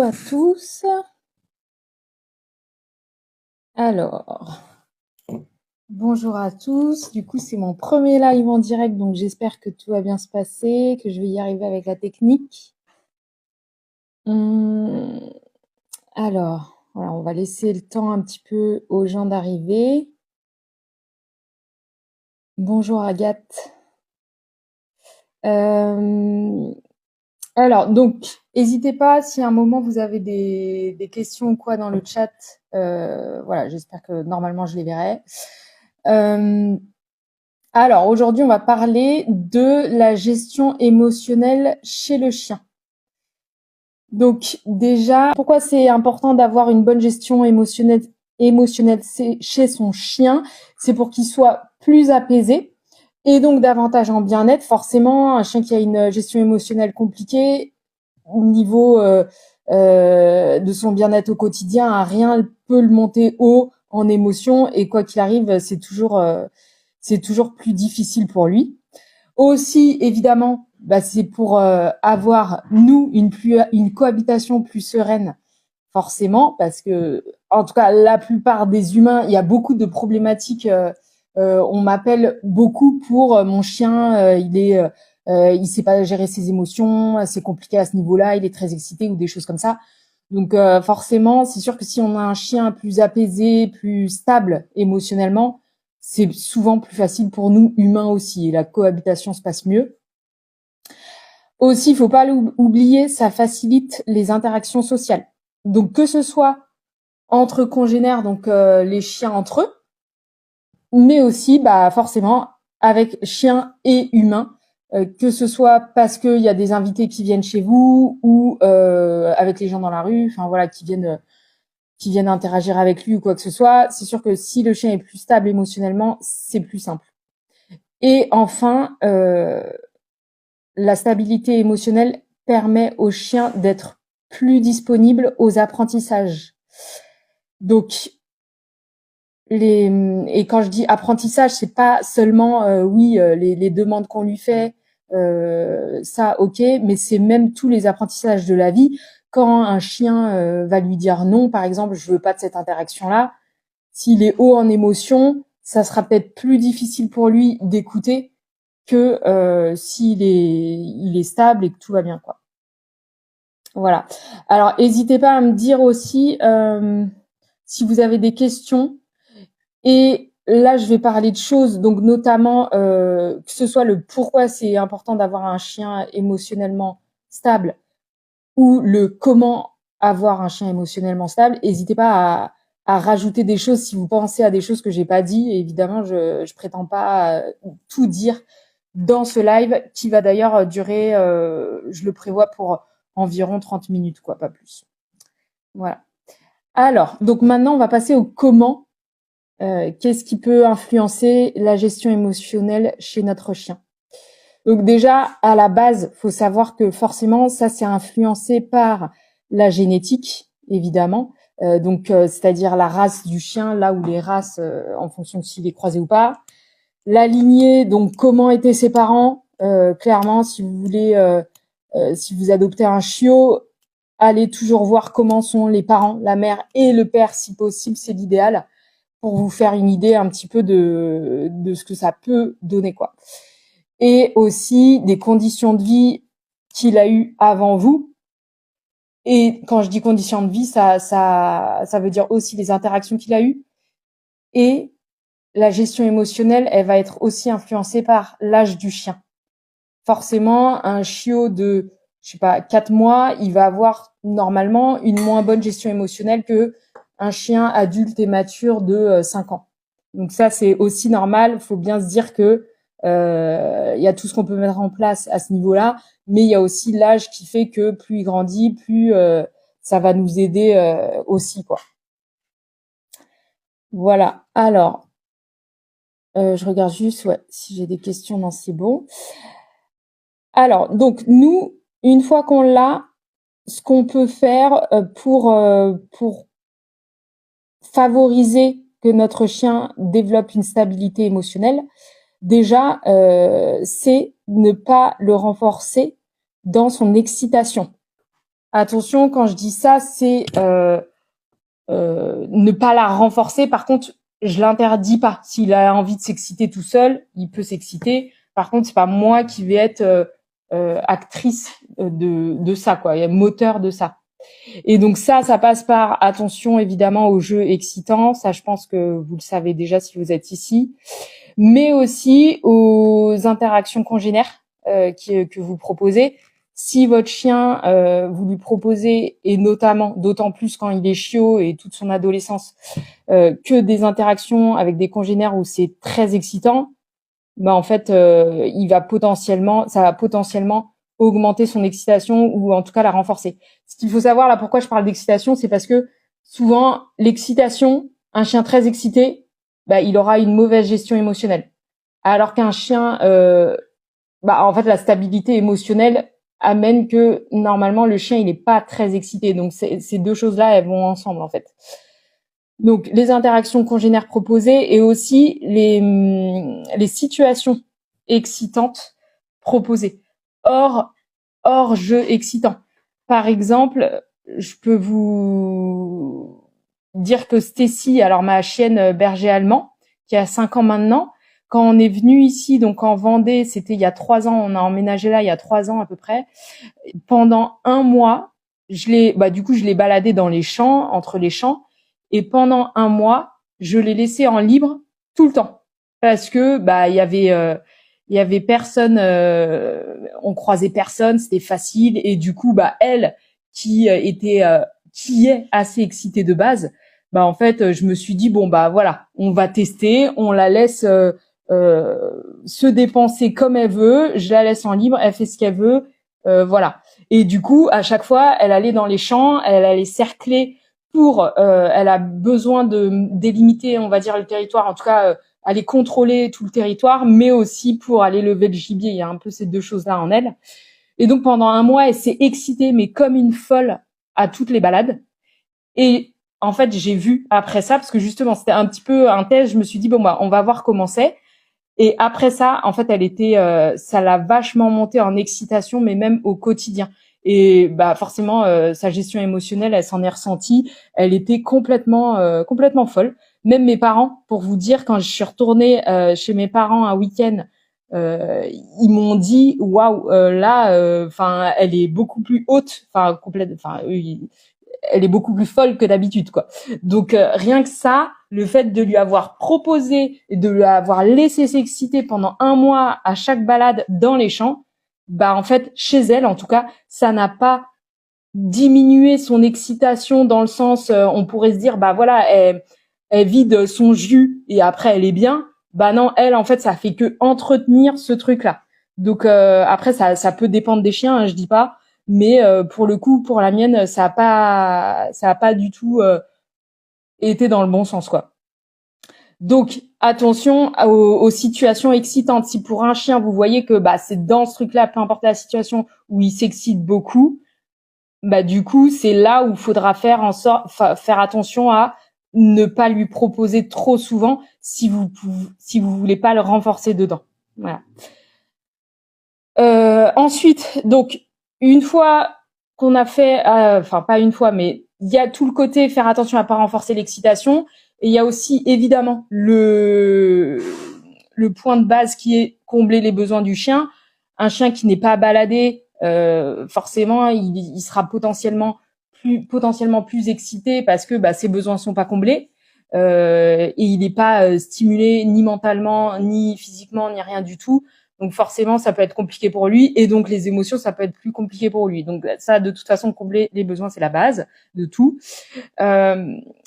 à tous. Alors, bonjour à tous. Du coup, c'est mon premier live en direct, donc j'espère que tout va bien se passer, que je vais y arriver avec la technique. Alors, voilà, on va laisser le temps un petit peu aux gens d'arriver. Bonjour Agathe. Alors, donc, n'hésitez pas si à un moment vous avez des questions ou quoi dans le chat. Voilà, j'espère que normalement je les verrai. Alors, aujourd'hui, on va parler de la gestion émotionnelle chez le chien. Donc, déjà, pourquoi c'est important d'avoir une bonne gestion émotionnelle chez son chien? C'est pour qu'il soit plus apaisé et donc davantage en bien-être. Forcément, un chien qui a une gestion émotionnelle compliquée, au niveau de son bien-être au quotidien, rien peut le monter haut en émotion et quoi qu'il arrive, c'est toujours plus difficile pour lui. Aussi, évidemment, c'est pour avoir, nous, une cohabitation plus sereine, forcément, parce que, en tout cas, la plupart des humains, il y a beaucoup de problématiques. On m'appelle beaucoup pour mon chien, il sait pas gérer ses émotions, c'est compliqué à ce niveau-là, il est très excité ou des choses comme ça. Donc forcément, c'est sûr que si on a un chien plus apaisé, plus stable émotionnellement, c'est souvent plus facile pour nous humains aussi, et la cohabitation se passe mieux. Aussi, il faut pas l'oublier, ça facilite les interactions sociales. Donc que ce soit entre congénères, donc les chiens entre eux, mais aussi forcément avec chiens et humains, que ce soit parce qu'il y a des invités qui viennent chez vous ou avec les gens dans la rue, enfin voilà, qui viennent interagir avec lui ou quoi que ce soit. C'est sûr que si le chien est plus stable émotionnellement, c'est plus simple. Et enfin, la stabilité émotionnelle permet au chien d'être plus disponible aux apprentissages. Donc, et quand je dis apprentissage, c'est pas seulement les demandes qu'on lui fait, ça ok, mais c'est même tous les apprentissages de la vie. Quand un chien va lui dire non, par exemple, je veux pas de cette interaction-là, s'il est haut en émotion, ça sera peut-être plus difficile pour lui d'écouter que s'il est stable et que tout va bien, quoi. Voilà. Alors, n'hésitez pas à me dire aussi si vous avez des questions. Et là, je vais parler de choses, donc notamment que ce soit le pourquoi c'est important d'avoir un chien émotionnellement stable ou le comment avoir un chien émotionnellement stable. N'hésitez pas à rajouter des choses si vous pensez à des choses que j'ai pas dit. Et évidemment, je prétends pas tout dire dans ce live qui va d'ailleurs durer, je le prévois pour environ 30 minutes, quoi, pas plus. Voilà. Alors, donc maintenant, on va passer au comment. Qu'est-ce qui peut influencer la gestion émotionnelle chez notre chien? Donc déjà, à la base, faut savoir que forcément, ça c'est influencé par la génétique, évidemment. C'est-à-dire la race du chien, là où les races, en fonction de s'il est croisé ou pas. La lignée, donc comment étaient ses parents. Clairement, si vous voulez, si vous adoptez un chiot, allez toujours voir comment sont les parents, la mère et le père, si possible, c'est l'idéal, pour vous faire une idée un petit peu de ce que ça peut donner, quoi. Et aussi des conditions de vie qu'il a eues avant vous. Et quand je dis conditions de vie, ça veut dire aussi les interactions qu'il a eues. Et la gestion émotionnelle, elle va être aussi influencée par l'âge du chien. Forcément, un chiot de, 4 mois, il va avoir normalement une moins bonne gestion émotionnelle que un chien adulte et mature de 5 ans. Donc ça, c'est aussi normal. Il faut bien se dire que il y a tout ce qu'on peut mettre en place à ce niveau-là, mais il y a aussi l'âge qui fait que plus il grandit, plus ça va nous aider aussi, quoi. Voilà. Alors, je regarde juste, si j'ai des questions, non, c'est bon. Alors, donc nous, une fois qu'on l'a, ce qu'on peut faire pour favoriser que notre chien développe une stabilité émotionnelle, déjà, c'est ne pas le renforcer dans son excitation. Attention, quand je dis ça, c'est ne pas la renforcer. Par contre, je l'interdis pas. S'il a envie de s'exciter tout seul, il peut s'exciter. Par contre, c'est pas moi qui vais être actrice de ça, quoi, moteur de ça. Et donc ça passe par attention évidemment aux jeux excitants. Ça, je pense que vous le savez déjà si vous êtes ici, mais aussi aux interactions congénères que vous proposez. Si votre chien, vous lui proposez, et notamment, d'autant plus quand il est chiot et toute son adolescence, que des interactions avec des congénères où c'est très excitant, bah en fait, ça va potentiellement augmenter son excitation ou en tout cas la renforcer. Ce qu'il faut savoir là, pourquoi je parle d'excitation, c'est parce que souvent l'excitation, un chien très excité, bah il aura une mauvaise gestion émotionnelle. Alors qu'un chien, en fait, la stabilité émotionnelle amène que normalement le chien il n'est pas très excité. Donc ces deux choses-là, elles vont ensemble en fait. Donc les interactions congénères proposées et aussi les situations excitantes proposées hors jeu excitant. Par exemple, je peux vous dire que Stacy, alors ma chienne berger allemand, qui a 5 ans maintenant, quand on est venu ici, donc en Vendée, c'était il y a 3 ans, on a emménagé là il y a 3 ans à peu près. Pendant un mois, je l'ai baladée dans les champs, entre les champs, et pendant un mois, je l'ai laissée en libre tout le temps, parce que il y avait personne, on croisait personne, c'était facile, et du coup, elle qui qui est assez excitée de base, en fait, je me suis dit voilà, on va tester, on la laisse se dépenser comme elle veut, je la laisse en libre, elle fait ce qu'elle veut, voilà. Et du coup, à chaque fois, elle allait dans les champs, elle allait cercler elle a besoin de délimiter, on va dire, le territoire, en tout cas, aller contrôler tout le territoire, mais aussi pour aller lever le gibier. Il y a un peu ces deux choses-là en elle. Et donc, pendant un mois, elle s'est excitée, mais comme une folle, à toutes les balades. Et en fait, j'ai vu après ça, parce que justement, c'était un petit peu un test, je me suis dit, on va voir comment c'est. Et après ça, en fait, ça l'a vachement monté en excitation, mais même au quotidien. Et forcément, sa gestion émotionnelle, elle s'en est ressentie. Elle était complètement folle. Même mes parents, pour vous dire, quand je suis retournée chez mes parents un week-end, ils m'ont dit waouh, là, elle est beaucoup plus haute, elle est beaucoup plus folle que d'habitude, quoi. Donc rien que ça, le fait de lui avoir proposé et de lui avoir laissé s'exciter pendant un mois à chaque balade dans les champs, en fait, chez elle, en tout cas, ça n'a pas diminué son excitation dans le sens, on pourrait se dire, voilà, elle vide son jus et après elle est bien. Non, elle, en fait, ça fait que entretenir ce truc-là. Donc après, ça peut dépendre des chiens, hein, je dis pas. Mais pour le coup, pour la mienne, ça a pas du tout été dans le bon sens, quoi. Donc attention aux situations excitantes. Si pour un chien, vous voyez que c'est dans ce truc-là, peu importe la situation, où il s'excite beaucoup, du coup, c'est là où il faudra faire attention à ne pas lui proposer trop souvent si vous voulez pas le renforcer dedans. Voilà. Ensuite, donc une fois qu'on a fait, pas une fois, mais il y a tout le côté faire attention à pas renforcer l'excitation, et il y a aussi évidemment le point de base qui est combler les besoins du chien. Un chien qui n'est pas baladé, forcément, il sera potentiellement plus excité parce que ses besoins sont pas comblés. Et il n'est pas stimulé ni mentalement, ni physiquement, ni rien du tout. Donc forcément, ça peut être compliqué pour lui, et donc les émotions, ça peut être plus compliqué pour lui. Donc ça, de toute façon, combler les besoins, c'est la base de tout.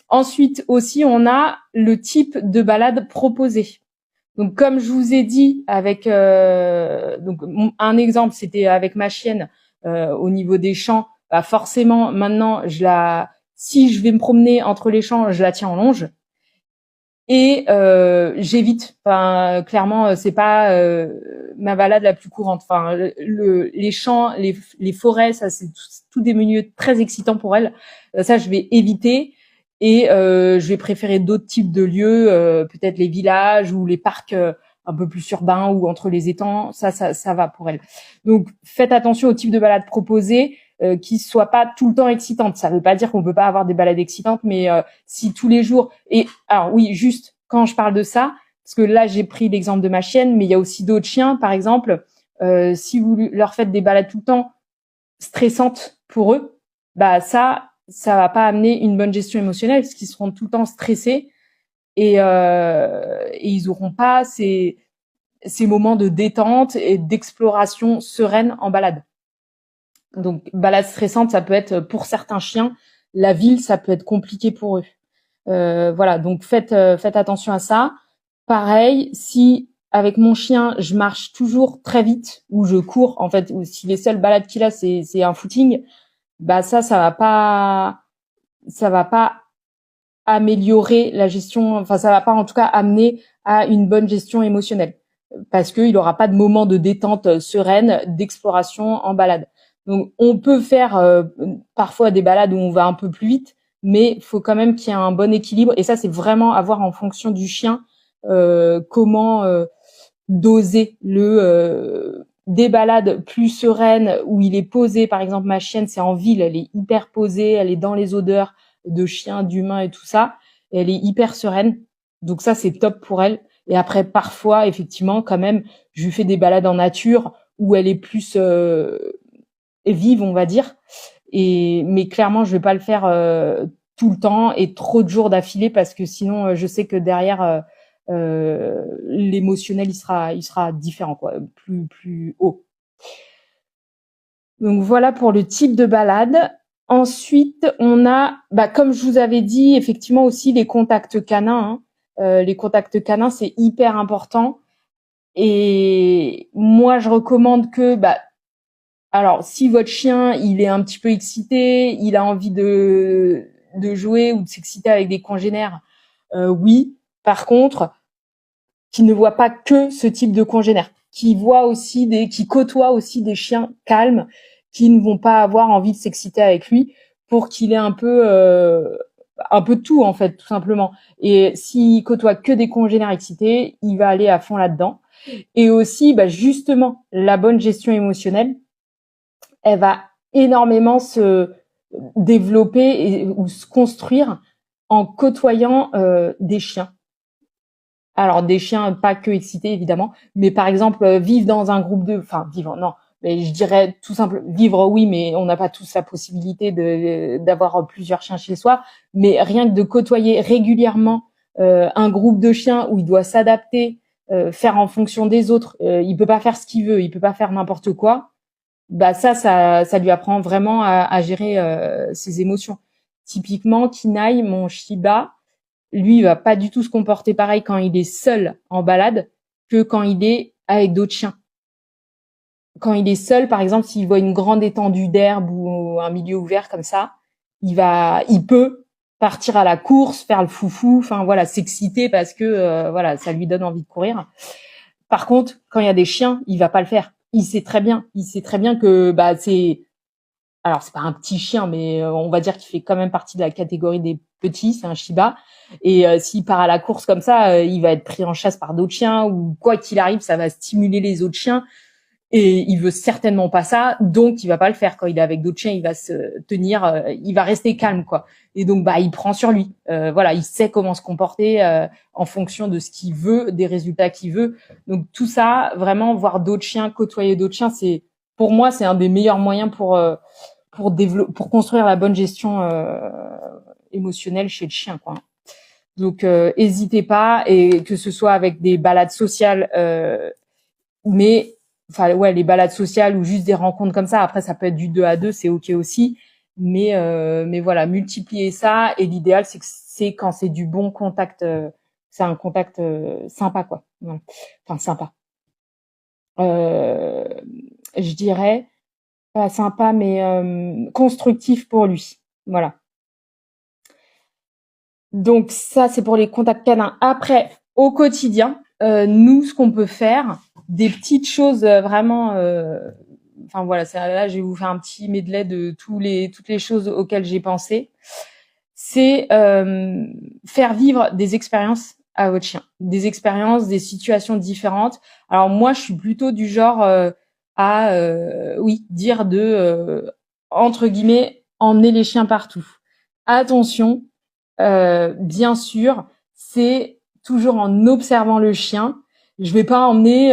Ensuite aussi, on a le type de balade proposé. Donc comme je vous ai dit, avec donc un exemple, c'était avec ma chienne au niveau des champs. Forcément, maintenant, si je vais me promener entre les champs, je la tiens en longe. Et j'évite. Clairement, c'est pas ma balade la plus courante. Les champs, les forêts, ça c'est tout des milieux très excitants pour elle. Ça, je vais éviter. Et je vais préférer d'autres types de lieux, peut-être les villages ou les parcs un peu plus urbains ou entre les étangs. Ça va pour elle. Donc, faites attention au type de balade proposé. qui soient pas tout le temps excitantes. Ça veut pas dire qu'on peut pas avoir des balades excitantes, mais si tous les jours. Et alors oui, juste quand je parle de ça, parce que là j'ai pris l'exemple de ma chienne, mais il y a aussi d'autres chiens, par exemple. Si vous leur faites des balades tout le temps stressantes pour eux, bah ça va pas amener une bonne gestion émotionnelle, parce qu'ils seront tout le temps stressés et ils auront pas ces moments de détente et d'exploration sereine en balade. Donc, balade stressante, ça peut être pour certains chiens. La ville, ça peut être compliqué pour eux. Voilà, donc faites attention à ça. Pareil, si avec mon chien, je marche toujours très vite ou je cours, en fait, ou si les seules balades qu'il a, c'est un footing, bah ça va pas améliorer la gestion, enfin ça va pas en tout cas amener à une bonne gestion émotionnelle parce qu'il aura pas de moment de détente sereine, d'exploration en balade. Donc on peut faire parfois des balades où on va un peu plus vite, mais il faut quand même qu'il y ait un bon équilibre et ça c'est vraiment à voir en fonction du chien comment doser des balades plus sereines où il est posé. Par exemple, ma chienne, c'est en ville, elle est hyper posée, elle est dans les odeurs de chiens, d'humains et tout ça. Et elle est hyper sereine. Donc ça, c'est top pour elle. Et après, parfois, effectivement, quand même, je lui fais des balades en nature où elle est plus vive, on va dire. Mais clairement, je vais pas le faire tout le temps et trop de jours d'affilée parce que sinon, je sais que derrière, l'émotionnel, il sera différent, quoi, plus haut. Donc voilà pour le type de balade. Ensuite, on a, comme je vous avais dit, effectivement aussi les contacts canins. Les contacts canins, c'est hyper important. Et moi, je recommande que, alors, si votre chien, il est un petit peu excité, il a envie de jouer ou de s'exciter avec des congénères, oui. Par contre, qui ne voit pas que ce type de congénères, qui côtoie aussi des chiens calmes, qui ne vont pas avoir envie de s'exciter avec lui, pour qu'il ait un peu de tout en fait, tout simplement. Et s'il côtoie que des congénères excités, il va aller à fond là-dedans. Et aussi, justement, la bonne gestion émotionnelle, elle va énormément se développer ou se construire en côtoyant des chiens. Alors des chiens pas que excités évidemment, mais par exemple vivre dans un groupe non, mais je dirais tout simple vivre oui, mais on n'a pas tous la possibilité d'avoir plusieurs chiens chez soi, mais rien que de côtoyer régulièrement un groupe de chiens où il doit s'adapter, faire en fonction des autres, il peut pas faire ce qu'il veut, il peut pas faire n'importe quoi. Ça lui apprend vraiment à gérer ses émotions. Typiquement, Kinaï, mon Shiba, lui, il va pas du tout se comporter pareil quand il est seul en balade que quand il est avec d'autres chiens. Quand il est seul, par exemple, s'il voit une grande étendue d'herbe ou un milieu ouvert comme ça, il peut partir à la course, faire le foufou, enfin voilà, s'exciter parce que ça lui donne envie de courir. Par contre, quand il y a des chiens, il va pas le faire. Il sait très bien que alors c'est pas un petit chien, mais on va dire qu'il fait quand même partie de la catégorie des petits, c'est un Shiba. Et s'il part à la course comme ça, il va être pris en chasse par d'autres chiens ou quoi qu'il arrive, ça va stimuler les autres chiens. Et il veut certainement pas ça, donc il va pas le faire. Quand il est avec d'autres chiens, il va se tenir, il va rester calme, quoi. Et donc il prend sur lui. Voilà, il sait comment se comporter en fonction de ce qu'il veut, des résultats qu'il veut. Donc tout ça, vraiment voir d'autres chiens, côtoyer d'autres chiens, pour moi c'est un des meilleurs moyens pour construire la bonne gestion émotionnelle chez le chien, quoi. Donc hésitez pas, et que ce soit avec des balades sociales, les balades sociales ou juste des rencontres comme ça. Après, ça peut être du 2 à 2, c'est ok aussi. Mais voilà, multiplier ça. Et l'idéal, c'est quand c'est du bon contact, c'est un contact sympa, quoi. Voilà. Enfin, sympa. Je dirais pas sympa, mais constructif pour lui. Voilà. Donc ça, c'est pour les contacts canins. Après, au quotidien, nous, ce qu'on peut faire, des petites choses vraiment. Là, je vais vous faire un petit medley de toutes les choses auxquelles j'ai pensé. C'est faire vivre des expériences à votre chien, des expériences, des situations différentes. Alors moi, je suis plutôt du genre à dire entre guillemets, emmener les chiens partout. Attention, bien sûr, c'est toujours en observant le chien. Je vais pas emmener,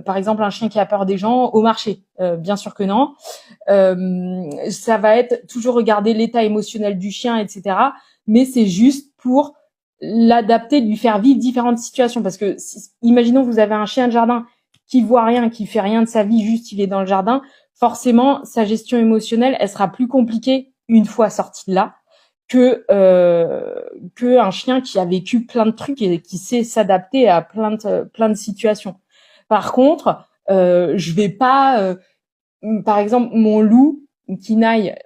par exemple, un chien qui a peur des gens au marché. Bien sûr que non. Ça va être toujours regarder l'état émotionnel du chien, etc. Mais c'est juste pour l'adapter, lui faire vivre différentes situations. Parce que, imaginons que vous avez un chien de jardin qui voit rien, qui fait rien de sa vie, juste il est dans le jardin. Forcément, sa gestion émotionnelle, elle sera plus compliquée une fois sorti de là que un chien qui a vécu plein de trucs et qui sait s'adapter à plein de situations. Par contre, je vais pas par exemple, mon loup, Kinaï,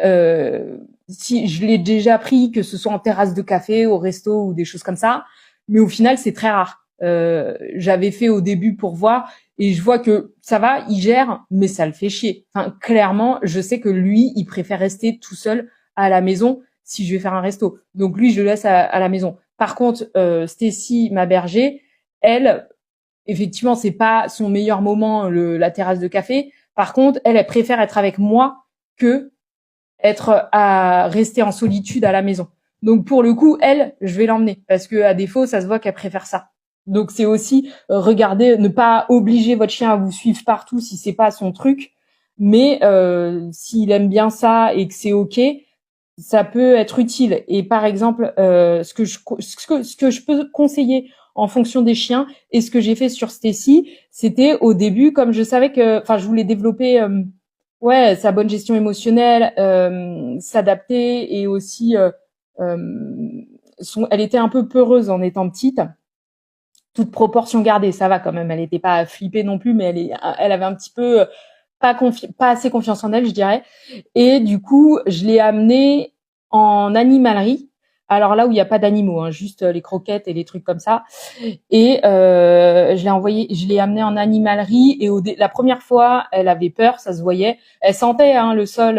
si je l'ai déjà pris, que ce soit en terrasse de café, au resto ou des choses comme ça, mais au final, c'est très rare. J'avais fait au début pour voir, et je vois que ça va, il gère, mais ça le fait chier. Enfin, clairement, je sais que lui, il préfère rester tout seul à la maison si je vais faire un resto. Donc lui, je le laisse à la maison. Par contre, Stacy, ma berger, elle, effectivement, c'est pas son meilleur moment, la terrasse de café. Par contre, elle préfère être avec moi que être à rester en solitude à la maison. Donc pour le coup, elle, je vais l'emmener parce que à défaut, ça se voit qu'elle préfère ça. Donc c'est aussi regarder, ne pas obliger votre chien à vous suivre partout si c'est pas son truc, mais s'il aime bien ça et que c'est ok, ça peut être utile. Et par exemple, ce que je peux conseiller en fonction des chiens et ce que j'ai fait sur Stacy, c'était au début, comme je savais que, enfin, je voulais développer, ouais, sa bonne gestion émotionnelle, s'adapter et aussi, euh, elle était un peu peureuse en étant petite. Toute proportion gardée, ça va quand même. Elle n'était pas flippée non plus, mais elle avait un petit peu pas assez confiance en elle, je dirais. Et du coup, je l'ai amenée en animalerie. Alors là où il n'y a pas d'animaux, hein, juste les croquettes et les trucs comme ça. Et je l'ai amenée en animalerie. Et la première fois, elle avait peur, ça se voyait. Elle sentait le sol,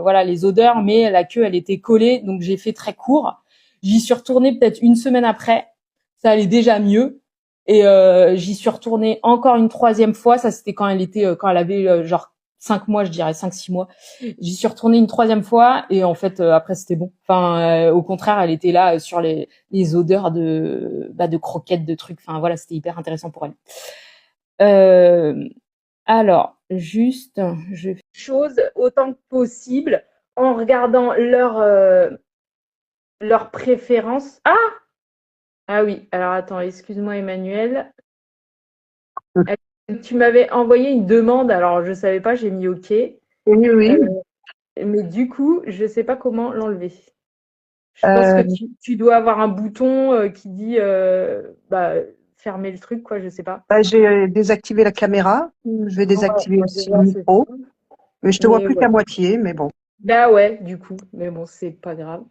voilà, les odeurs, mais la queue, elle était collée. Donc j'ai fait très court. J'y suis retournée peut-être une semaine après. Ça allait déjà mieux. Et j'y suis retournée encore une troisième fois. Ça, c'était quand elle avait genre 5 mois, je dirais 5-6 mois. J'y suis retournée une troisième fois et en fait après c'était bon. Enfin au contraire, elle était là sur les odeurs de croquettes, de trucs. Enfin voilà, c'était hyper intéressant pour elle. Alors juste, je fais choses autant que possible en regardant leur préférence. Ah oui. Alors attends, excuse-moi Emmanuel. Tu m'avais envoyé une demande. Alors je savais pas, j'ai mis OK. Oui, oui. Mais du coup, je sais pas comment l'enlever. Je pense que Euh, tu dois avoir un bouton qui dit fermer le truc, quoi, je sais pas. j'ai désactivé la caméra. Je vais Ouais, désactiver bah aussi le déjà c'est micro. ça. Mais je te vois Mais plus ouais. qu'à moitié, mais bon. Bah ouais, du coup. Mais bon, c'est pas grave.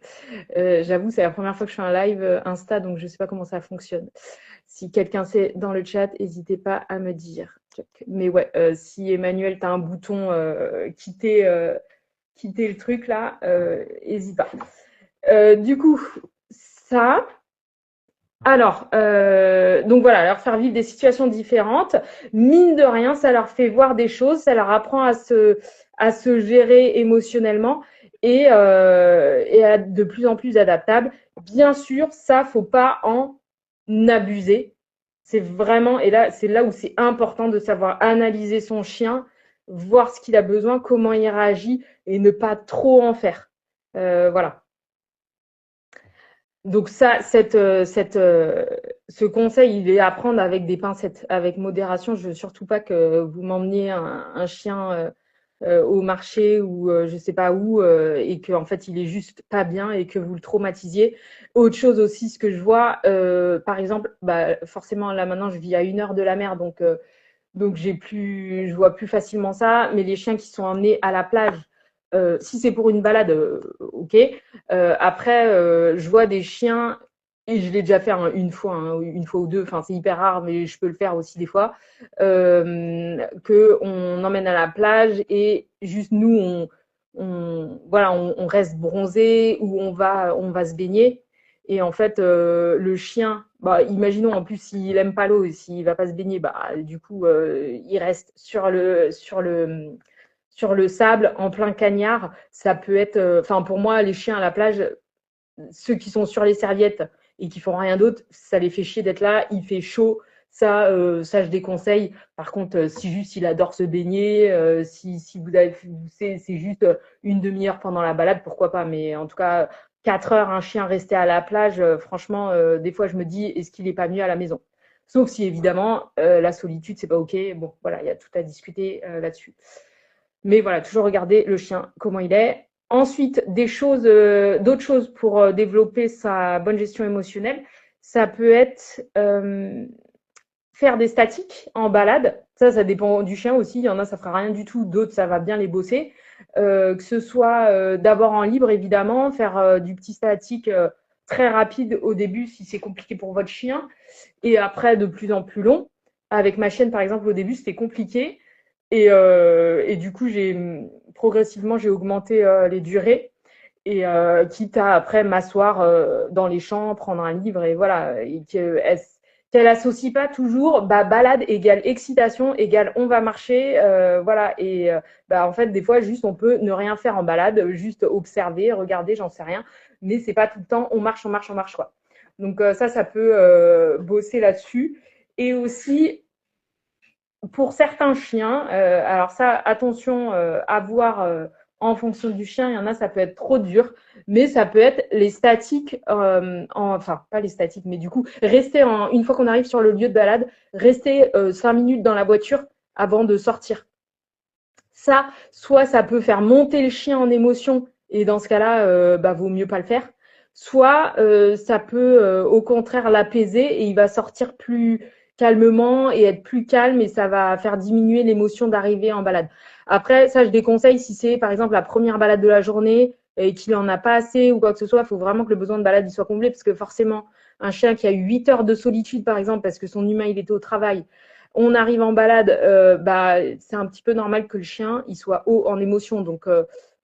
J'avoue, c'est la première fois que je fais un live Insta, donc je sais pas comment ça fonctionne. Si quelqu'un sait dans le chat, n'hésitez pas à me dire. Mais ouais, si Emmanuel, tu as un bouton quitter le truc là, n'hésite pas. Du coup, ça. Alors, donc voilà, leur faire vivre des situations différentes. Mine de rien, ça leur fait voir des choses, ça leur apprend à se gérer émotionnellement et à être de plus en plus adaptable. Bien sûr, ça, faut pas en abuser. C'est vraiment, et là, c'est là où c'est important de savoir analyser son chien, voir ce qu'il a besoin, comment il réagit et ne pas trop en faire. Voilà. Donc ça, ce conseil, il est à prendre avec des pincettes, avec modération. Je veux surtout pas que vous m'emmeniez un chien au marché ou je sais pas où et que en fait il est juste pas bien et que vous le traumatisiez. Autre chose aussi, ce que je vois, par exemple, bah forcément là maintenant je vis à 1 heure de la mer, donc je vois plus facilement ça. Mais les chiens qui sont emmenés à la plage, si c'est pour une balade, ok. Après, je vois des chiens et je l'ai déjà fait une fois, une fois ou deux. Enfin, c'est hyper rare, mais je peux le faire aussi des fois. Que on emmène à la plage et juste nous, voilà, on reste bronzé ou on va se baigner. Et en fait, le chien, bah, imaginons en plus s'il aime pas l'eau et s'il va pas se baigner, bah du coup il reste sur le sable, en plein cagnard, ça peut être, enfin pour moi, les chiens à la plage, ceux qui sont sur les serviettes et qui font rien d'autre, ça les fait chier d'être là, il fait chaud, ça je déconseille. Par contre, si juste il adore se baigner, si vous avez, c'est juste une demi-heure pendant la balade, pourquoi pas. Mais en tout cas, 4 heures, un chien resté à la plage, franchement, des fois je me dis, est-ce qu'il est pas mieux à la maison? Sauf si évidemment la solitude c'est pas ok. Bon, voilà, il y a tout à discuter là-dessus. Mais voilà, toujours regarder le chien, comment il est. Ensuite, d'autres choses pour développer sa bonne gestion émotionnelle. Ça peut être faire des statiques en balade. Ça dépend du chien aussi. Il y en a, ça fera rien du tout. D'autres, ça va bien les bosser. Que ce soit d'abord en libre, évidemment, faire du petit statique très rapide au début si c'est compliqué pour votre chien. Et après, de plus en plus long. Avec ma chienne, par exemple, au début, c'était compliqué. Et du coup, progressivement, j'ai augmenté les durées. Et quitte à après m'asseoir dans les champs, prendre un livre et voilà. Et qu'elle associe pas toujours balade égale excitation égale on va marcher. Voilà. Et en fait, des fois, juste on peut ne rien faire en balade, juste observer, regarder, j'en sais rien. Mais c'est pas tout le temps on marche, on marche, on marche, quoi. Donc ça peut bosser là-dessus. Et aussi, pour certains chiens, alors ça, attention à voir en fonction du chien, il y en a, ça peut être trop dur, mais ça peut être les statiques, enfin, pas les statiques, mais du coup, une fois qu'on arrive sur le lieu de balade, rester 5 minutes dans la voiture avant de sortir. Ça, soit ça peut faire monter le chien en émotion, et dans ce cas-là, vaut mieux pas le faire. Soit ça peut au contraire l'apaiser et il va sortir plus calmement et être plus calme et ça va faire diminuer l'émotion d'arriver en balade. Après, ça, je déconseille si c'est par exemple la première balade de la journée et qu'il n'en a pas assez ou quoi que ce soit. Il faut vraiment que le besoin de balade il soit comblé parce que forcément, un chien qui a eu 8 heures de solitude, par exemple, parce que son humain il était au travail, on arrive en balade, c'est un petit peu normal que le chien il soit haut en émotion. Donc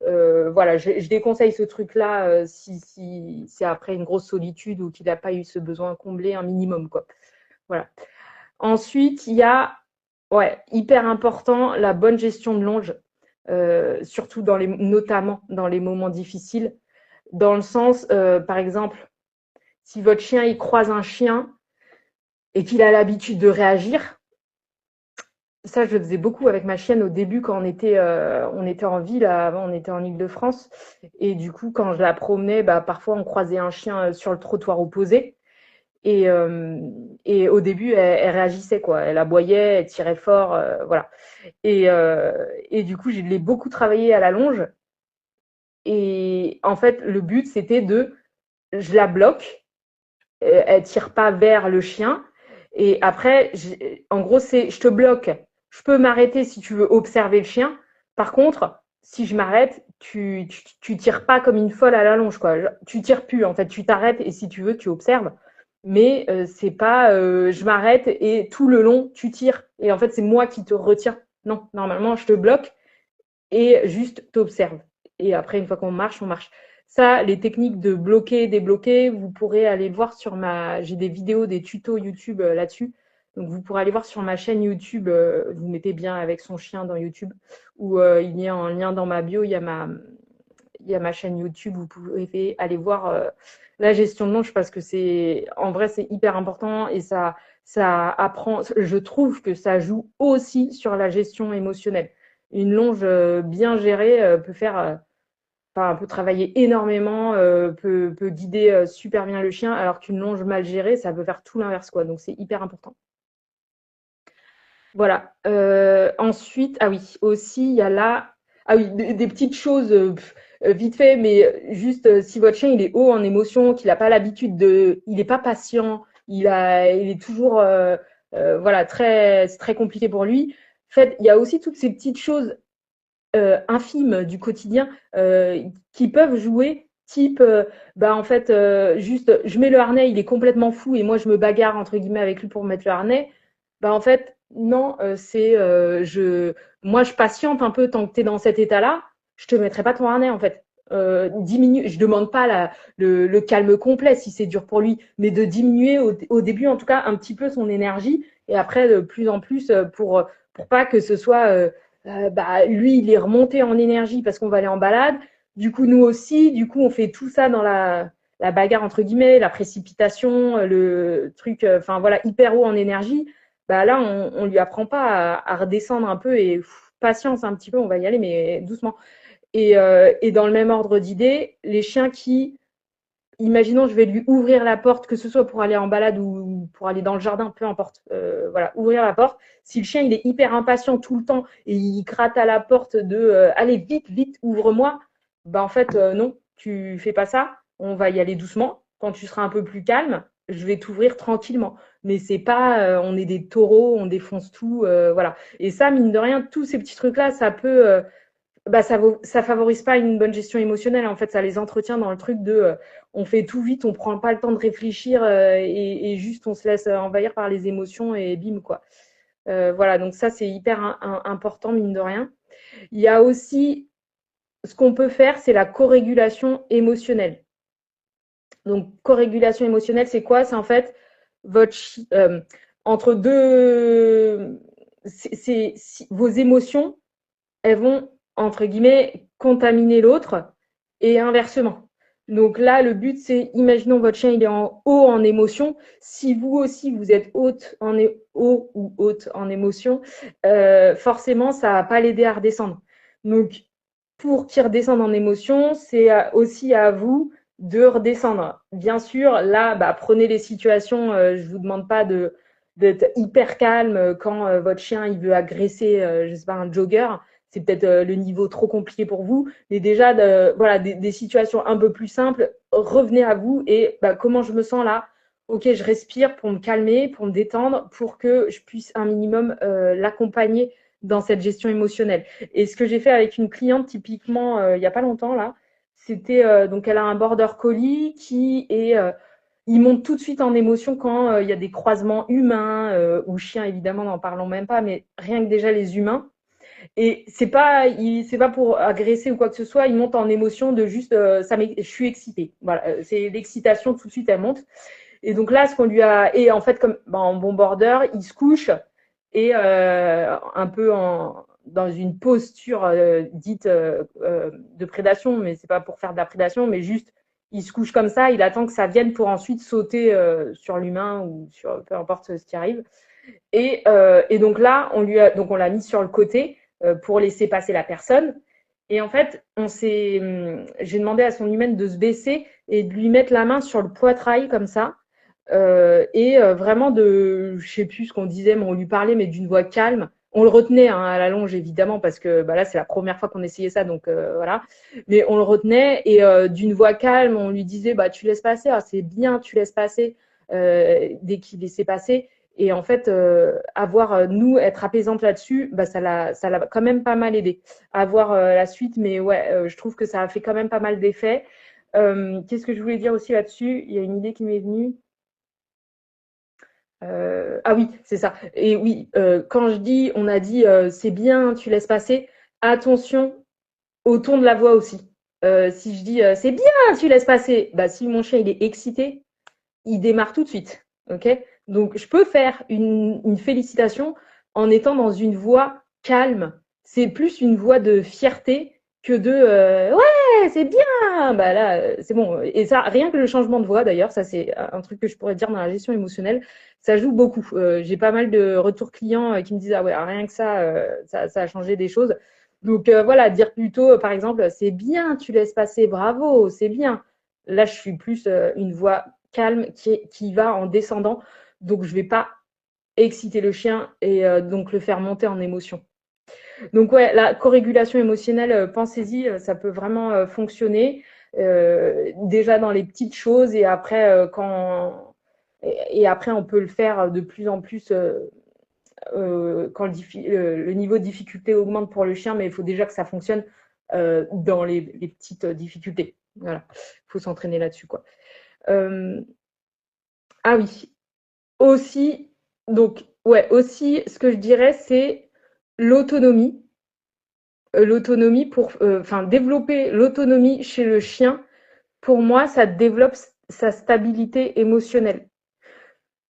voilà, je déconseille ce truc-là si c'est après une grosse solitude ou qu'il n'a pas eu ce besoin comblé un minimum, quoi. Voilà. Ensuite, il y a, ouais, hyper important, la bonne gestion de longe, surtout notamment dans les moments difficiles, dans le sens, par exemple, si votre chien il croise un chien et qu'il a l'habitude de réagir, ça, je le faisais beaucoup avec ma chienne au début quand on était en ville, avant on était en Île-de-France. Et du coup, quand je la promenais, parfois on croisait un chien sur le trottoir opposé. Et au début, elle réagissait, quoi. Elle aboyait, elle tirait fort, voilà. Et du coup, je l'ai beaucoup travaillé à la longe. Et en fait, le but, c'était je la bloque, elle tire pas vers le chien. Et après, en gros, je te bloque. Je peux m'arrêter si tu veux observer le chien. Par contre, si je m'arrête, tu tires pas comme une folle à la longe, quoi. Tu tires plus, en fait, tu t'arrêtes et si tu veux, tu observes. Mais c'est pas je m'arrête et tout le long, tu tires. Et en fait, c'est moi qui te retire. Non, normalement, je te bloque et juste t'observe. Et après, une fois qu'on marche, on marche. Ça, les techniques de bloquer, débloquer, vous pourrez aller voir j'ai des vidéos, des tutos YouTube là-dessus. Donc, vous pourrez aller voir sur ma chaîne YouTube, vous mettez bien avec son chien dans YouTube, ou il y a un lien dans ma bio, il y a ma chaîne YouTube, vous pouvez aller voir la gestion de longe parce que en vrai, c'est hyper important et ça apprend, je trouve que ça joue aussi sur la gestion émotionnelle. Une longe bien gérée peut travailler énormément, peut guider super bien le chien, alors qu'une longe mal gérée, ça peut faire tout l'inverse, quoi. Donc c'est hyper important. Voilà. Ensuite, ah oui, aussi il y a ah oui, des petites choses vite fait, mais juste si votre chien il est haut en émotion, qu'il n'a pas l'habitude il n'est pas patient, il est toujours voilà c'est très compliqué pour lui. En fait, il y a aussi toutes ces petites choses infimes du quotidien qui peuvent jouer, type en fait juste je mets le harnais, il est complètement fou et moi je me bagarre entre guillemets avec lui pour mettre le harnais. En fait non, moi je patiente un peu tant que tu es dans cet état-là, je te mettrai pas ton harnais en fait. Diminue, je demande pas le calme complet si c'est dur pour lui, mais de diminuer au début en tout cas un petit peu son énergie et après de plus en plus pour pas que ce soit bah, lui, il est remonté en énergie parce qu'on va aller en balade. Du coup, nous aussi, du coup, on fait tout ça dans la bagarre, entre guillemets, la précipitation, le truc, enfin voilà, hyper haut en énergie. Bah là, on lui apprend pas à redescendre un peu et patience un petit peu, on va y aller, mais doucement. Et dans le même ordre d'idée, les chiens qui, imaginons, je vais lui ouvrir la porte, que ce soit pour aller en balade ou pour aller dans le jardin, peu importe. Voilà, ouvrir la porte. Si le chien il est hyper impatient tout le temps et il gratte à la porte de allez vite, vite, ouvre-moi, bah en fait non, tu fais pas ça. On va y aller doucement. Quand tu seras un peu plus calme, je vais t'ouvrir tranquillement. Mais c'est pas, on est des taureaux, on défonce tout, voilà. Et ça, mine de rien, tous ces petits trucs là, ça peut bah, ça favorise pas une bonne gestion émotionnelle. En fait, ça les entretient dans le truc de on fait tout vite, on prend pas le temps de réfléchir et juste on se laisse envahir par les émotions et bim quoi. Voilà, donc ça c'est hyper important mine de rien. Il y a aussi ce qu'on peut faire, c'est la co-régulation émotionnelle. Donc co-régulation émotionnelle, c'est quoi? C'est en fait votre entre deux, vos émotions elles vont, entre guillemets, contaminer l'autre et inversement. Donc là, le but, c'est, imaginons votre chien, il est en haut en émotion. Si vous aussi, vous êtes haut ou haute en émotion, forcément, ça va pas l'aider à redescendre. Donc, pour qu'il redescende en émotion, c'est aussi à vous de redescendre. Bien sûr, là, bah, prenez les situations, je vous demande pas d'être hyper calme quand votre chien il veut agresser, je sais pas, un jogger. C'est peut-être le niveau trop compliqué pour vous, mais déjà, voilà, des situations un peu plus simples, revenez à vous et bah, comment je me sens là. Ok, je respire pour me calmer, pour me détendre, pour que je puisse un minimum l'accompagner dans cette gestion émotionnelle. Et ce que j'ai fait avec une cliente, typiquement, il n'y a pas longtemps, là, c'était, donc elle a un border collie qui est, il monte tout de suite en émotion quand il y a des croisements humains, ou chiens, évidemment, n'en parlons même pas, mais rien que déjà les humains. Et c'est pas pour agresser ou quoi que ce soit, il monte en émotion de juste, je suis excitée. Voilà, c'est l'excitation tout de suite, elle monte. Et donc là, ce qu'on lui a, et en fait, comme bah, en bon border, il se couche et un peu dans une posture dite de prédation, mais c'est pas pour faire de la prédation, mais juste il se couche comme ça, il attend que ça vienne pour ensuite sauter sur l'humain ou sur peu importe ce qui arrive. Et donc là, on l'a mis sur le côté pour laisser passer la personne. Et en fait, j'ai demandé à son humaine de se baisser et de lui mettre la main sur le poitrail comme ça. Vraiment je sais plus ce qu'on disait, mais on lui parlait, mais d'une voix calme. On le retenait hein, à la longe, évidemment, parce que bah, là, c'est la première fois qu'on essayait ça, donc voilà. Mais on le retenait et d'une voix calme, on lui disait, bah, tu laisses passer, ah, c'est bien, tu laisses passer, dès qu'il laissait passer. Et en fait, nous, être apaisante là-dessus, bah, ça l'a quand même pas mal aidé à voir la suite. Mais ouais, je trouve que ça a fait quand même pas mal d'effets. Qu'est-ce que je voulais dire aussi là-dessus? Il y a une idée qui m'est venue. Ah oui, c'est ça. Et oui, quand je dis, on a dit c'est bien, tu laisses passer, attention au ton de la voix aussi. Si je dis c'est bien, tu laisses passer, bah, si mon chien il est excité, il démarre tout de suite. Ok. Donc je peux faire une félicitation en étant dans une voix calme. C'est plus une voix de fierté que de ouais, c'est bien. Bah là, c'est bon. Et ça, rien que le changement de voix d'ailleurs, ça c'est un truc que je pourrais dire dans la gestion émotionnelle, ça joue beaucoup. J'ai pas mal de retours clients qui me disent ah ouais, rien que ça, ça a changé des choses. Donc voilà, dire plutôt par exemple c'est bien, tu laisses passer, bravo, c'est bien. Là, je suis plus une voix calme qui va en descendant. Donc, je ne vais pas exciter le chien et donc le faire monter en émotion. Donc, ouais, la corrégulation émotionnelle, pensez-y, ça peut vraiment fonctionner. Déjà dans les petites choses et après, et après, on peut le faire de plus en plus quand le niveau de difficulté augmente pour le chien, mais il faut déjà que ça fonctionne dans les petites difficultés. Voilà, il faut s'entraîner là-dessus, quoi. Ah oui, aussi, donc, ouais, aussi, ce que je dirais, c'est l'autonomie. L'autonomie enfin, développer l'autonomie chez le chien, pour moi, ça développe sa stabilité émotionnelle.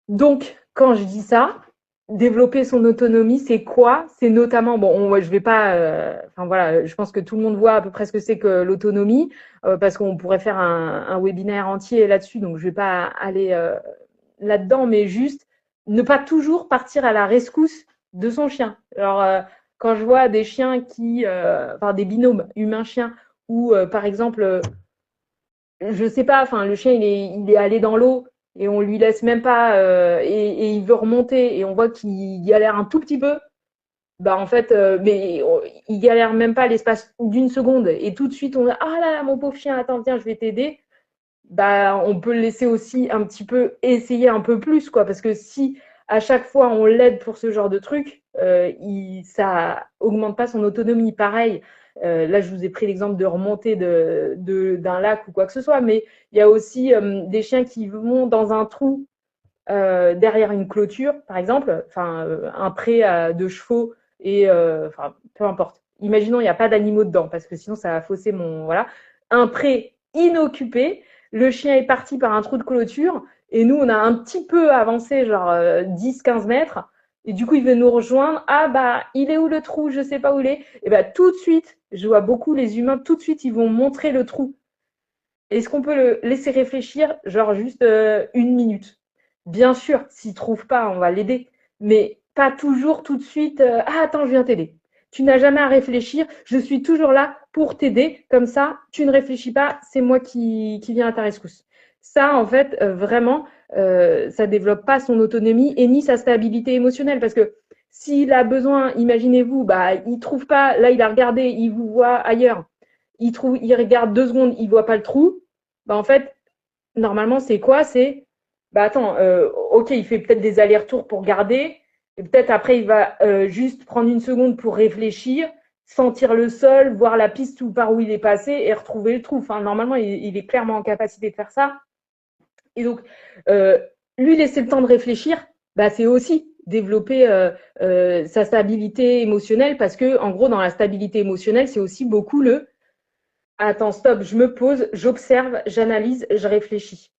Donc, quand je dis ça, développer son autonomie, c'est quoi? C'est notamment, bon, je vais pas, enfin voilà, je pense que tout le monde voit à peu près ce que c'est que l'autonomie, parce qu'on pourrait faire un webinaire entier là-dessus, donc je vais pas aller là-dedans, mais juste ne pas toujours partir à la rescousse de son chien. Alors, quand je vois des chiens enfin des binômes humain-chien, ou par exemple, je sais pas, enfin le chien il est allé dans l'eau et on lui laisse même pas et il veut remonter et on voit qu'il galère un tout petit peu, bah en fait, il galère même pas l'espace d'une seconde et tout de suite on a ah là là mon pauvre chien, attends viens je vais t'aider. Bah on peut le laisser aussi un petit peu essayer un peu plus quoi, parce que si à chaque fois on l'aide pour ce genre de truc, ça augmente pas son autonomie. Pareil, là je vous ai pris l'exemple de remonter d'un lac ou quoi que ce soit, mais il y a aussi des chiens qui vont dans un trou derrière une clôture, par exemple, enfin un pré de chevaux et enfin peu importe. Imaginons il n'y a pas d'animaux dedans parce que sinon ça va fausser mon voilà. Un pré inoccupé, le chien est parti par un trou de clôture et nous on a un petit peu avancé genre 10-15 mètres et du coup il veut nous rejoindre. Ah bah il est où le trou? Je sais pas où il est. Et bah tout de suite, je vois beaucoup les humains tout de suite ils vont montrer le trou. Est-ce qu'on peut le laisser réfléchir genre juste une minute? Bien sûr, s'il trouve pas, on va l'aider, mais pas toujours tout de suite. Ah attends, je viens t'aider. Tu n'as jamais à réfléchir. Je suis toujours là pour t'aider. Comme ça, tu ne réfléchis pas. C'est moi qui viens à ta rescousse. Ça, en fait, vraiment, ça développe pas son autonomie et ni sa stabilité émotionnelle, parce que s'il a besoin, imaginez-vous, bah il trouve pas. Là, il a regardé, il vous voit ailleurs. Il regarde 2 secondes, il voit pas le trou. Bah en fait, normalement, c'est quoi? C'est, bah attends, ok, il fait peut-être des allers-retours pour garder, et peut-être après, il va juste prendre une seconde pour réfléchir, sentir le sol, voir la piste ou par où il est passé et retrouver le trou. Enfin, normalement, il est clairement en capacité de faire ça. Et donc, euh, lui laisser le temps de réfléchir, bah, c'est aussi développer sa stabilité émotionnelle, parce que, en gros, dans la stabilité émotionnelle, c'est aussi beaucoup le attends, stop, je me pose, j'observe, j'analyse, je réfléchis.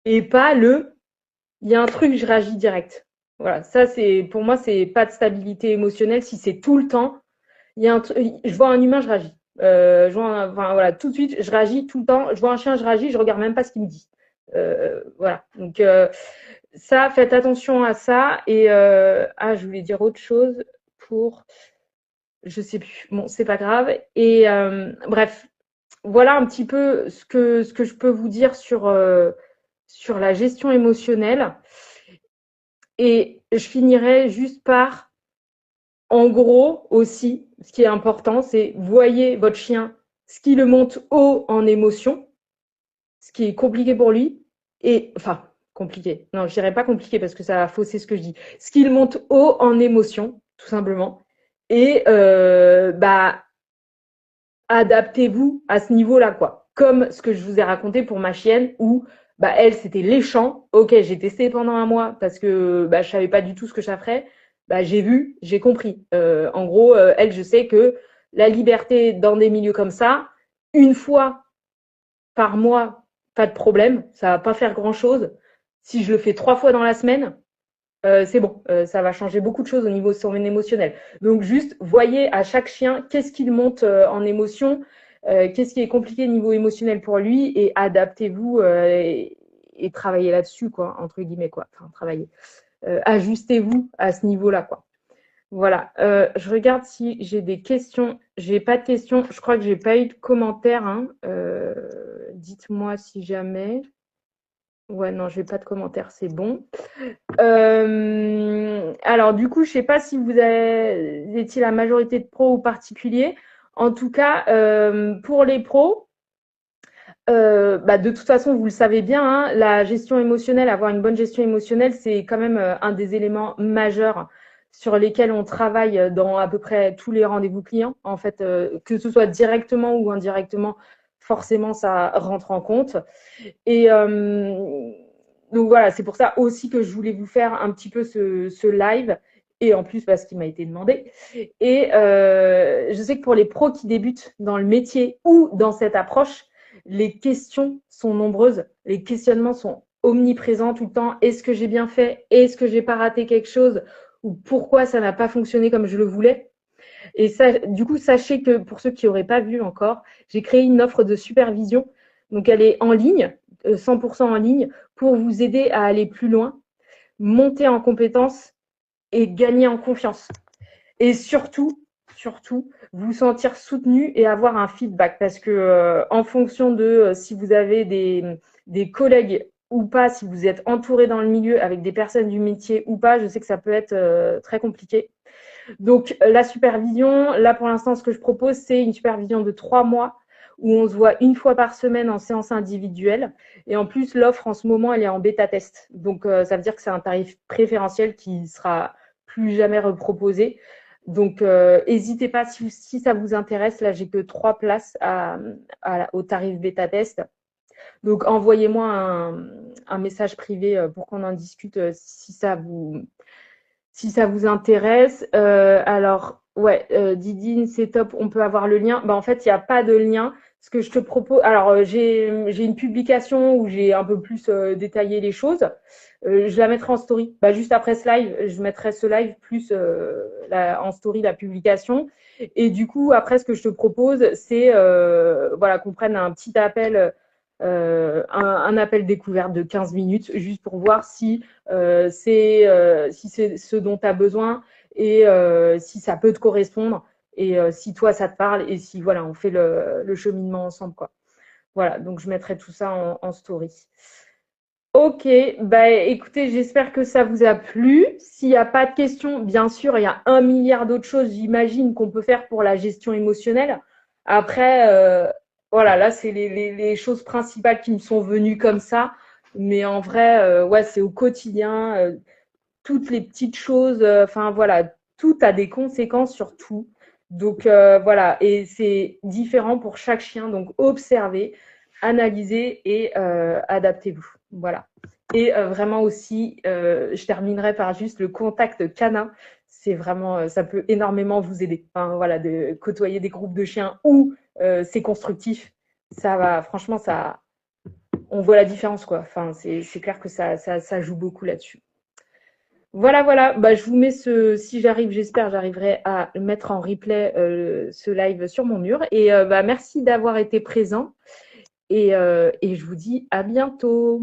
Et pas il y a un truc, je réagis direct. Voilà, ça c'est pour moi c'est pas de stabilité émotionnelle si c'est tout le temps. Il y a je vois un humain, je réagis. Enfin voilà, tout de suite, je réagis tout le temps. Je vois un chien, je réagis, je regarde même pas ce qu'il me dit. Voilà. Donc ça, faites attention à ça. Et je voulais dire autre chose pour, je sais plus. Bon, c'est pas grave. Et bref, voilà un petit peu ce que je peux vous dire sur la gestion émotionnelle. Et je finirai juste par, en gros aussi, ce qui est important, c'est voyez votre chien, ce qui le monte haut en émotion, ce qui est compliqué pour lui, et enfin, compliqué. Non, je dirais pas compliqué parce que ça va fausser ce que je dis. Ce qui le monte haut en émotion, tout simplement. Et bah, adaptez-vous à ce niveau-là, quoi. Comme ce que je vous ai raconté pour ma chienne, où bah, elle, c'était les champs. Ok, j'ai testé pendant un mois parce que bah, je savais pas du tout ce que ça ferait. Bah, j'ai vu, j'ai compris. En gros, elle, je sais que la liberté dans des milieux comme ça, une fois par mois, pas de problème, ça va pas faire grand-chose. Si je le fais 3 fois dans la semaine, c'est bon, ça va changer beaucoup de choses au niveau de son émotionnel. Donc juste, voyez à chaque chien qu'est-ce qu'il monte en émotion, qu'est-ce qui est compliqué au niveau émotionnel pour lui, et adaptez-vous et travaillez là-dessus, quoi, entre guillemets, quoi. Enfin, travaillez. Ajustez-vous à ce niveau-là, quoi. Voilà. Je regarde si j'ai des questions. J'ai pas de questions. Je crois que j'ai pas eu de commentaires, hein. Dites-moi si jamais. Ouais, non, j'ai pas de commentaires, c'est bon. Alors, du coup, je sais pas si vous étiez la majorité de pros ou particuliers. En tout cas, pour les pros, bah, de toute façon, vous le savez bien, hein, la gestion émotionnelle, avoir une bonne gestion émotionnelle, c'est quand même un des éléments majeurs sur lesquels on travaille dans à peu près tous les rendez-vous clients. En fait, que ce soit directement ou indirectement, forcément, ça rentre en compte. Et donc voilà, c'est pour ça aussi que je voulais vous faire un petit peu ce live, et en plus parce qu'il m'a été demandé. Et je sais que pour les pros qui débutent dans le métier ou dans cette approche, les questions sont nombreuses, les questionnements sont omniprésents tout le temps. Est-ce que j'ai bien fait? Est-ce que j'ai pas raté quelque chose? ou pourquoi ça n'a pas fonctionné comme je le voulais. Et ça, du coup, sachez que pour ceux qui n'auraient pas vu encore, j'ai créé une offre de supervision. Donc, elle est en ligne, 100% en ligne, pour vous aider à aller plus loin, monter en compétences et gagner en confiance. Et surtout, vous sentir soutenu et avoir un feedback. Parce que en fonction de si vous avez des collègues ou pas, si vous êtes entouré dans le milieu avec des personnes du métier ou pas, je sais que ça peut être très compliqué. Donc, la supervision, là, pour l'instant, ce que je propose, c'est une supervision de 3 mois où on se voit une fois par semaine en séance individuelle. Et en plus, l'offre, en ce moment, elle est en bêta-test. Donc, ça veut dire que c'est un tarif préférentiel qui sera plus jamais reproposé. Donc, n'hésitez pas si ça vous intéresse. Là, j'ai que 3 places au tarif bêta-test. Donc, envoyez-moi un message privé pour qu'on en discute si ça vous intéresse. Alors, ouais, Didine, c'est top, on peut avoir le lien. En fait, il n'y a pas de lien. Ce que je te propose, alors j'ai une publication où j'ai un peu plus détaillé les choses. Je la mettrai en story. Juste après ce live, je mettrai ce live plus en story la publication. Et du coup, après, ce que je te propose, c'est voilà, qu'on prenne un petit appel, un appel découverte de 15 minutes, juste pour voir si c'est ce dont tu as besoin et si ça peut te correspondre et si toi ça te parle et si voilà on fait le cheminement ensemble quoi. Voilà, donc je mettrai tout ça en story. Ok, écoutez, j'espère que ça vous a plu. S'il n'y a pas de questions, bien sûr, il y a 1 milliard d'autres choses, j'imagine, qu'on peut faire pour la gestion émotionnelle. Après, voilà, là, c'est les choses principales qui me sont venues comme ça. Mais en vrai, ouais, c'est au quotidien, toutes les petites choses, enfin voilà, tout a des conséquences sur tout. Donc voilà, et c'est différent pour chaque chien. Donc observez, analysez et adaptez-vous. Voilà. Et vraiment aussi, je terminerai par juste le contact canin. C'est vraiment, ça peut énormément vous aider. Enfin, voilà, de côtoyer des groupes de chiens où c'est constructif, ça va, franchement, ça, on voit la différence, quoi. Enfin, c'est clair que ça joue beaucoup là-dessus. Voilà. Je vous mets si j'arrive, j'arriverai à mettre en replay ce live sur mon mur. Et merci d'avoir été présent. Et je vous dis à bientôt.